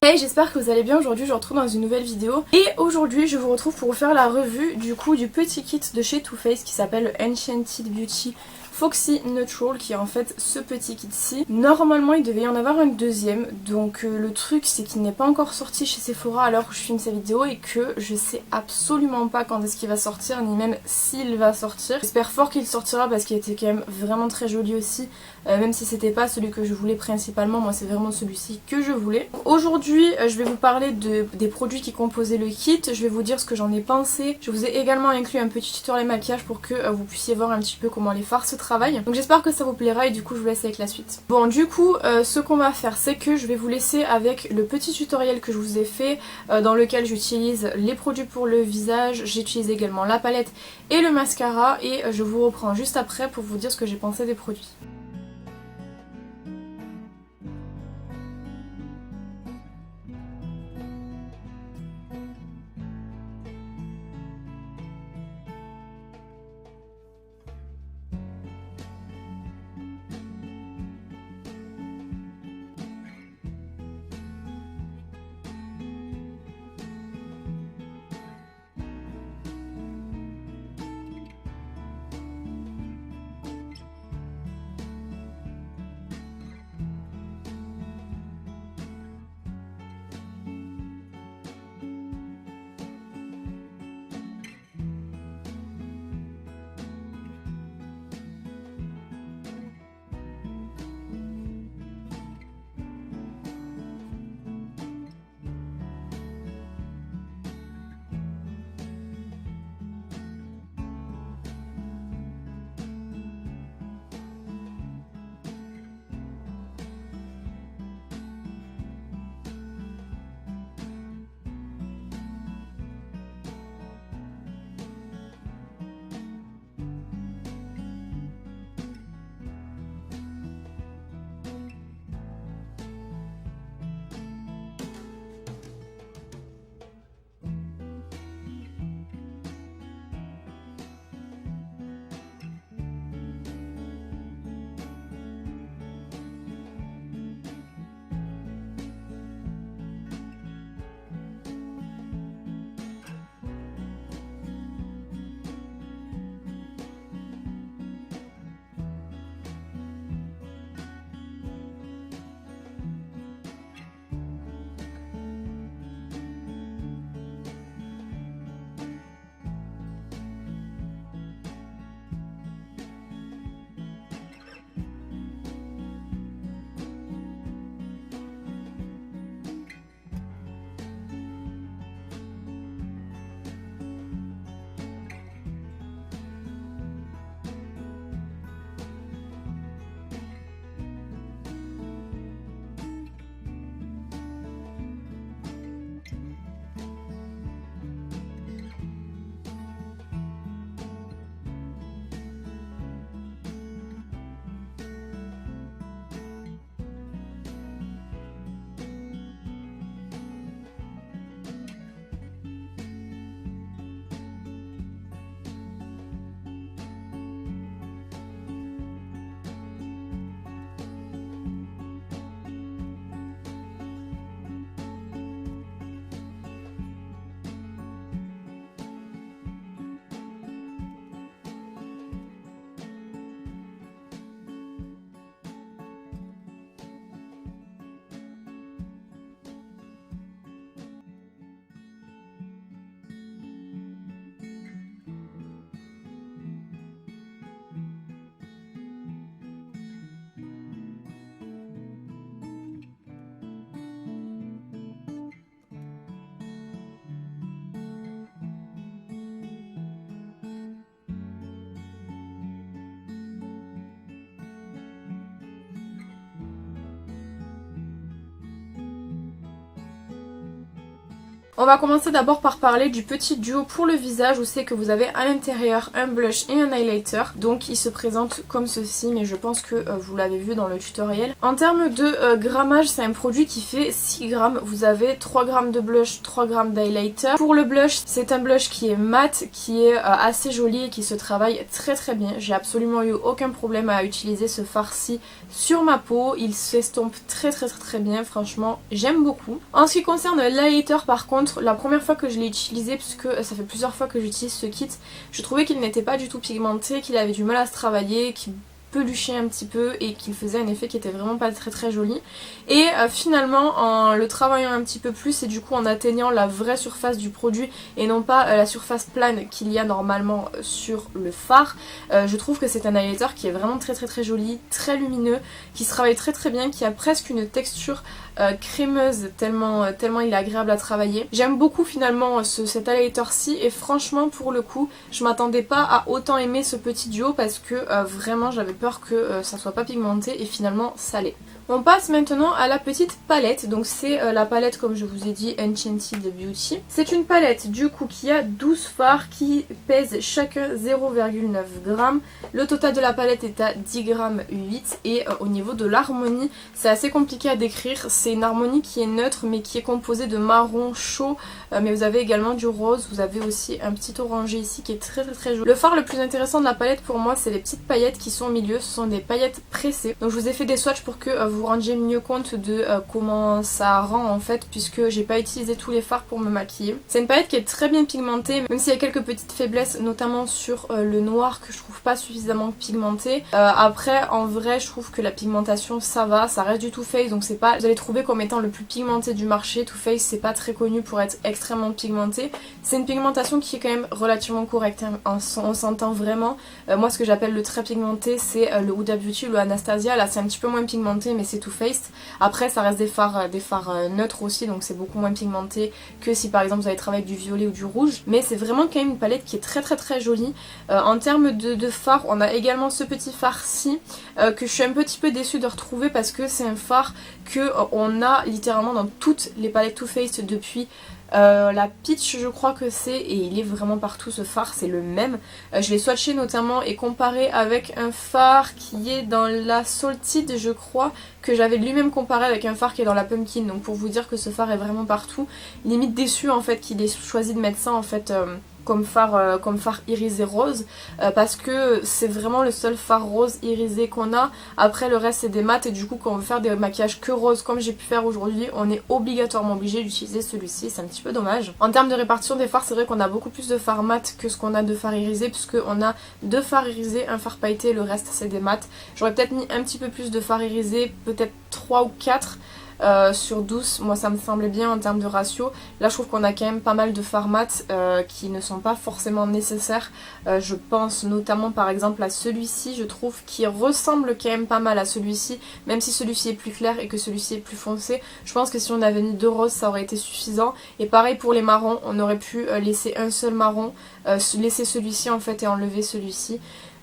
Hey, j'espère que vous allez bien. Aujourd'hui je vous retrouve dans une nouvelle vidéo et aujourd'hui je vous retrouve pour vous faire la revue du coup du petit kit de chez Too Faced qui s'appelle Enchanted Beauty Foxy Neutral, qui est en fait ce petit kit-ci. Normalement il devait y en avoir un deuxième, donc le truc c'est qu'il n'est pas encore sorti chez Sephora à l'heure où je filme cette vidéo et que je sais absolument pas quand est-ce qu'il va sortir ni même s'il va sortir. J'espère fort qu'il sortira parce qu'il était quand même vraiment très joli aussi, même si c'était pas celui que je voulais principalement, moi c'est vraiment celui-ci que je voulais. Aujourd'hui je vais vous parler des produits qui composaient le kit, je vais vous dire ce que j'en ai pensé. Je vous ai également inclus un petit tutoriel maquillage pour que vous puissiez voir un petit peu comment les fards se travaillent. Donc j'espère que ça vous plaira et du coup je vous laisse avec la suite. Bon, du coup ce qu'on va faire c'est que je vais vous laisser avec le petit tutoriel que je vous ai fait dans lequel j'utilise les produits pour le visage, j'utilise également la palette et le mascara et je vous reprends juste après pour vous dire ce que j'ai pensé des produits. On va commencer d'abord par parler du petit duo pour le visage où c'est que vous avez à l'intérieur un blush et un highlighter. Donc il se présente comme ceci, mais je pense que vous l'avez vu dans le tutoriel. En termes de grammage, c'est un produit qui fait 6 grammes. Vous avez 3 grammes de blush, 3 grammes d'highlighter. Pour le blush, c'est un blush qui est mat, qui est assez joli et qui se travaille très bien. J'ai absolument eu aucun problème à utiliser ce fard-ci sur ma peau. Il s'estompe très bien, franchement j'aime beaucoup. En ce qui concerne l'highlighter par contre, la première fois que je l'ai utilisé, puisque ça fait plusieurs fois que j'utilise ce kit, je trouvais qu'il n'était pas du tout pigmenté, qu'il avait du mal à se travailler, qu'il peluchait un petit peu et qu'il faisait un effet qui était vraiment pas très joli. Et finalement en le travaillant un petit peu plus et du coup en atteignant la vraie surface du produit et non pas la surface plane qu'il y a normalement sur le fard, je trouve que c'est un highlighter qui est vraiment très joli, très lumineux, qui se travaille très bien, qui a presque une texture crémeuse tellement il est agréable à travailler. J'aime beaucoup finalement cet highlighter-ci et franchement pour le coup je m'attendais pas à autant aimer ce petit duo parce que vraiment j'avais peur que ça soit pas pigmenté et finalement ça l'est. On passe maintenant à la petite palette, donc c'est la palette comme je vous ai dit Enchanted Beauty. C'est une palette du coup qui a 12 fards qui pèsent chacun 0,9 g. Le total de la palette est à 10,8 g et au niveau de l'harmonie c'est assez compliqué à décrire. C'est une harmonie qui est neutre mais qui est composée de marron chaud, mais vous avez également du rose, vous avez aussi un petit orangé ici qui est très joli. Le fard le plus intéressant de la palette pour moi c'est les petites paillettes qui sont au milieu, ce sont des paillettes pressées. Donc je vous ai fait des swatchs pour que vous rendiez mieux compte de comment ça rend en fait, puisque j'ai pas utilisé tous les fards pour me maquiller. C'est une palette qui est très bien pigmentée, même s'il y a quelques petites faiblesses, notamment sur le noir que je trouve pas suffisamment pigmenté. Après en vrai je trouve que la pigmentation ça va, ça reste du Too Faced, donc c'est pas, vous allez trouver comme étant le plus pigmenté du marché. Too Faced c'est pas très connu pour être extrêmement pigmenté. C'est une pigmentation qui est quand même relativement correcte, hein. On s'entend vraiment. Moi ce que j'appelle le très pigmenté c'est le Huda Beauty ou le Anastasia, là c'est un petit peu moins pigmenté mais c'est Too Faced. Après ça reste des fards neutres aussi, donc c'est beaucoup moins pigmenté que si par exemple vous avez travaillé avec du violet ou du rouge, mais c'est vraiment quand même une palette qui est très jolie. En termes de fard, on a également ce petit fard-ci que je suis un petit peu déçue de retrouver parce que c'est un fard que on a littéralement dans toutes les palettes Too Faced depuis la Peach je crois que c'est, et il est vraiment partout ce fard, c'est le même. Je l'ai swatché notamment et comparé avec un fard qui est dans la Salted je crois, que j'avais lui-même comparé avec un fard qui est dans la Pumpkin, donc pour vous dire que ce fard est vraiment partout. Limite déçue en fait qu'il ait choisi de mettre ça en fait comme fard irisé rose, parce que c'est vraiment le seul fard rose irisé qu'on a. Après le reste c'est des mats et du coup quand on veut faire des maquillages que rose comme j'ai pu faire aujourd'hui, on est obligatoirement obligé d'utiliser celui-ci, c'est un petit peu dommage. En termes de répartition des fards, c'est vrai qu'on a beaucoup plus de fards mat que ce qu'on a de fards irisés, puisque on a 2 fards irisés, un fard pailleté, le reste c'est des mats. J'aurais peut-être mis un petit peu plus de fards irisés, peut-être 3 ou 4 sur 12, moi ça me semblait bien en termes de ratio. Là je trouve qu'on a quand même pas mal de fards mat qui ne sont pas forcément nécessaires. Je pense notamment par exemple à celui-ci, je trouve qu'il ressemble quand même pas mal à celui-ci, même si celui-ci est plus clair et que celui-ci est plus foncé. Je pense que si on avait mis 2 roses ça aurait été suffisant. Et pareil pour les marrons, on aurait pu laisser un seul marron, laisser celui-ci en fait et enlever celui-ci.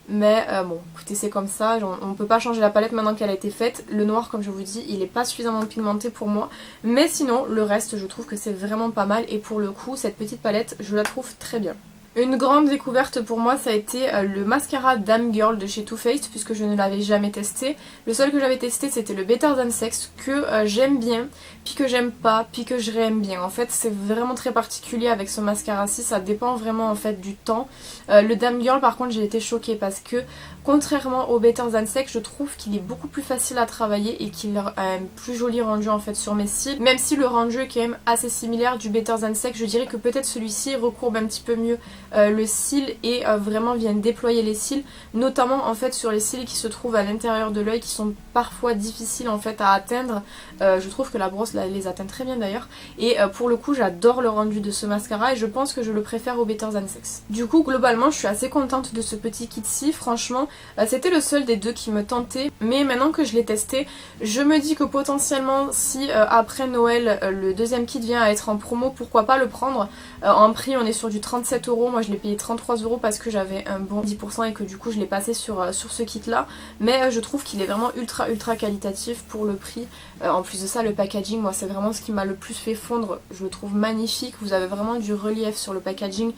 Mais bon, écoutez, c'est comme ça, on peut pas changer la palette maintenant qu'elle a été faite. Le noir, comme je vous dis, il est pas suffisamment pigmenté pour moi. Mais sinon, le reste, je trouve que c'est vraiment pas mal. Et pour le coup, cette petite palette, je la trouve très bien. Une grande découverte pour moi ça a été le mascara Dame Girl de chez Too Faced, puisque je ne l'avais jamais testé. Le seul que j'avais testé c'était le Better Than Sex, que j'aime bien, puis que j'aime pas, puis que je réaime bien. En fait c'est vraiment très particulier avec ce mascara-ci, ça dépend vraiment en fait du temps. Le Dame Girl par contre j'ai été choquée parce que contrairement au Better Than Sex, je trouve qu'il est beaucoup plus facile à travailler et qu'il a un plus joli rendu en fait sur mes cils. Même si le rendu est quand même assez similaire du Better Than Sex, je dirais que peut-être celui-ci recourbe un petit peu mieux le cil et vraiment vient déployer les cils, notamment en fait sur les cils qui se trouvent à l'intérieur de l'œil, qui sont parfois difficiles en fait à atteindre. Je trouve que la brosse là, les atteint très bien d'ailleurs, et pour le coup j'adore le rendu de ce mascara et je pense que je le préfère au Better Than Sex. Du coup globalement je suis assez contente de ce petit kit-ci, franchement c'était le seul des deux qui me tentait, mais maintenant que je l'ai testé, je me dis que potentiellement si après Noël le deuxième kit vient à être en promo, pourquoi pas le prendre. En prix on est sur du 37 €, moi je l'ai payé 33 € parce que j'avais un bon 10% et que du coup je l'ai passé sur ce kit là, mais je trouve qu'il est vraiment ultra qualitatif pour le prix. En plus de ça, le packaging, moi c'est vraiment ce qui m'a le plus fait fondre, je le trouve magnifique. Vous avez vraiment du relief sur le packaging.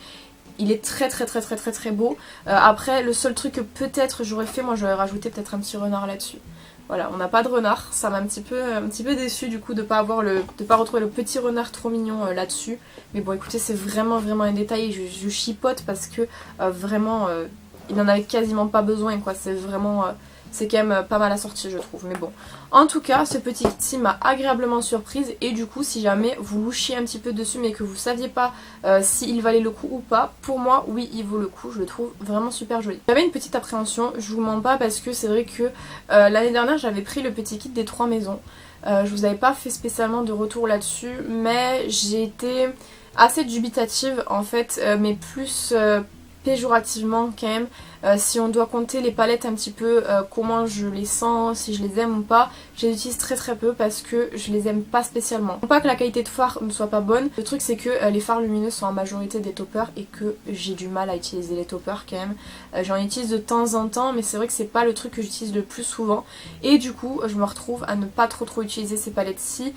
Il est très beau. Après, le seul truc que peut-être j'aurais fait, moi j'aurais rajouté peut-être un petit renard là-dessus. Voilà, on n'a pas de renard, ça m'a un petit peu déçu du coup de pas retrouver le petit renard trop mignon là-dessus. Mais bon, écoutez, c'est vraiment un détail. Je chipote parce que vraiment, il n'en avait quasiment pas besoin, quoi. C'est vraiment, c'est quand même pas mal assorti, je trouve. Mais bon, en tout cas, ce petit kit m'a agréablement surprise. Et du coup, si jamais vous louchiez un petit peu dessus mais que vous saviez pas s'il valait le coup ou pas, pour moi, oui, il vaut le coup. Je le trouve vraiment super joli. J'avais une petite appréhension, je vous mens pas, parce que c'est vrai que l'année dernière, j'avais pris le petit kit des 3 maisons. Je vous avais pas fait spécialement de retour là-dessus, mais j'ai été assez dubitative en fait, mais plus péjorativement quand même. Si on doit compter les palettes un petit peu, comment je les sens, si je les aime ou pas, je les utilise très peu parce que je les aime pas spécialement. Non pas que la qualité de fard ne soit pas bonne, le truc c'est que les fards lumineux sont en majorité des toppers et que j'ai du mal à utiliser les toppers quand même. J'en utilise de temps en temps, mais c'est vrai que c'est pas le truc que j'utilise le plus souvent, et du coup je me retrouve à ne pas trop utiliser ces palettes-ci,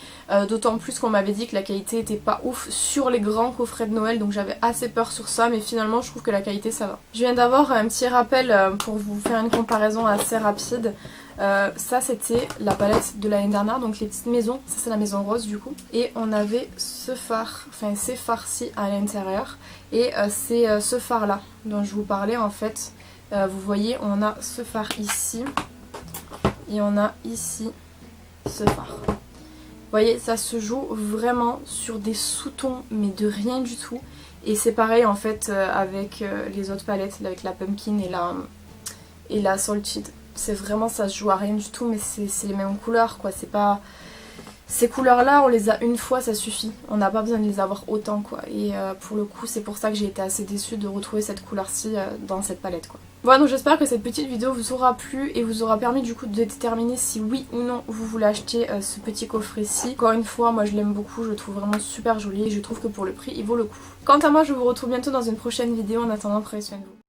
d'autant plus qu'on m'avait dit que la qualité était pas ouf sur les grands coffrets de Noël, donc j'avais assez peur sur ça, mais finalement je trouve que la qualité ça va. Je viens d'avoir un petit rappel pour vous faire une comparaison assez rapide. Ça c'était la palette de l'année dernière, donc les petites maisons, ça c'est la maison rose du coup, et on avait ce fard, enfin ces fards-ci à l'intérieur, et c'est ce fard là dont je vous parlais en fait. Vous voyez, on a ce fard ici et on a ici ce fard. Vous voyez, ça se joue vraiment sur des sous-tons mais de rien du tout. Et c'est pareil en fait avec les autres palettes, avec la pumpkin et la salted. C'est vraiment, ça se joue à rien du tout, mais c'est les mêmes couleurs quoi. C'est pas... Ces couleurs là, on les a une fois, ça suffit. On n'a pas besoin de les avoir autant quoi. Et pour le coup, c'est pour ça que j'ai été assez déçue de retrouver cette couleur-ci dans cette palette quoi. Voilà, donc j'espère que cette petite vidéo vous aura plu et vous aura permis du coup de déterminer si oui ou non vous voulez acheter ce petit coffret-ci. Encore une fois, moi je l'aime beaucoup, je le trouve vraiment super joli et je trouve que pour le prix, il vaut le coup. Quant à moi, je vous retrouve bientôt dans une prochaine vidéo. En attendant, prenez soin de vous.